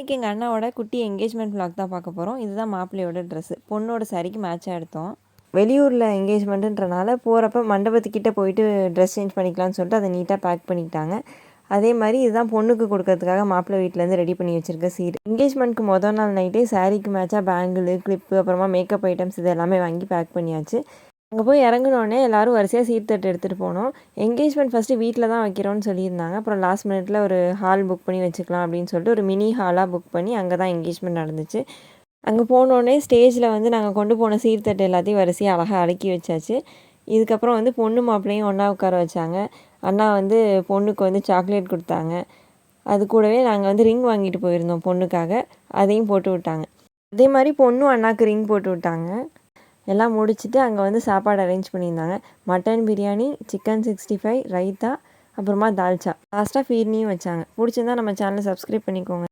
இன்றைக்கி எங்கள் அண்ணாவோட குட்டி என்கேஜ்மெண்ட் vlog தான் பார்க்க போகிறோம். இதுதான் மாப்பிள்ளையோட ட்ரெஸ்ஸு. பொண்ணோட சாரிக்கு மேட்சாக எடுத்தோம். வெளியூரில் என்கேஜ்மெண்ட்டுன்றனால போகிறப்ப மண்டபத்துக்கிட்ட போயிட்டு ட்ரெஸ் சேஞ்ச் பண்ணிக்கலாம்னு சொல்லிட்டு அதை நீட்டாக பேக் பண்ணிக்கிட்டாங்க. அதே மாதிரி இதுதான் பொண்ணுக்கு கொடுக்கறதுக்காக மாப்பிள்ளை வீட்டிலேருந்து ரெடி பண்ணி வச்சுருக்க சீர். என்கேஜ்மெண்ட்க்கு மொதல் நாள் நைட்டே சாரிக்கு மேட்சாக பேங்கிள், கிளிப்பு, அப்புறமா மேக்கப் ஐட்டம்ஸ் இது எல்லாமே வாங்கி பேக் பண்ணியாச்சு. அங்கே போய் இறங்கினோடனே எல்லோரும் வரிசையாக சீர்தட்டு எடுத்துகிட்டு போனோம். என்கேஜ்மெண்ட் ஃபஸ்ட்டு வீட்டில் தான் வைக்கிறோன்னு சொல்லியிருந்தாங்க. அப்புறம் லாஸ்ட் மினிட்ல ஒரு ஹால் புக் பண்ணி வச்சுக்கலாம் அப்படின்னு சொல்லிட்டு ஒரு மினி ஹாலாக புக் பண்ணி அங்கே தான் என்கேஜ்மெண்ட் நடந்துச்சு. அங்கே போனோடனே ஸ்டேஜில் வந்து நாங்கள் கொண்டு போன சீர்தட்டு எல்லாத்தையும் வரிசையாக அழகாக அடுக்கி வச்சாச்சு. இதுக்கப்புறம் வந்து பொண்ணு மாப்பிள்ளையும் ஒன்றா உட்கார வச்சாங்க. அண்ணா வந்து பொண்ணுக்கு வந்து சாக்லேட் கொடுத்தாங்க. அது கூடவே நாங்கள் வந்து ரிங் வாங்கிட்டு போயிருந்தோம் பொண்ணுக்காக, அதையும் போட்டு விட்டாங்க. அதே மாதிரி பொண்ணும் அண்ணாக்கு ரிங் போட்டு விட்டாங்க. எல்லாம் முடிச்சுட்டு அங்கே வந்து சாப்பாடு அரேஞ்ச் பண்ணியிருந்தாங்க. மட்டன் பிரியாணி, சிக்கன் 65, ரைத்தா, அப்புறமா தால்ச்சா, லாஸ்ட்டாக ஃபீர்னியும் வச்சாங்க. பிடிச்சிருந்தா நம்ம சேனலை சப்ஸ்கிரைப் பண்ணிக்கோங்க.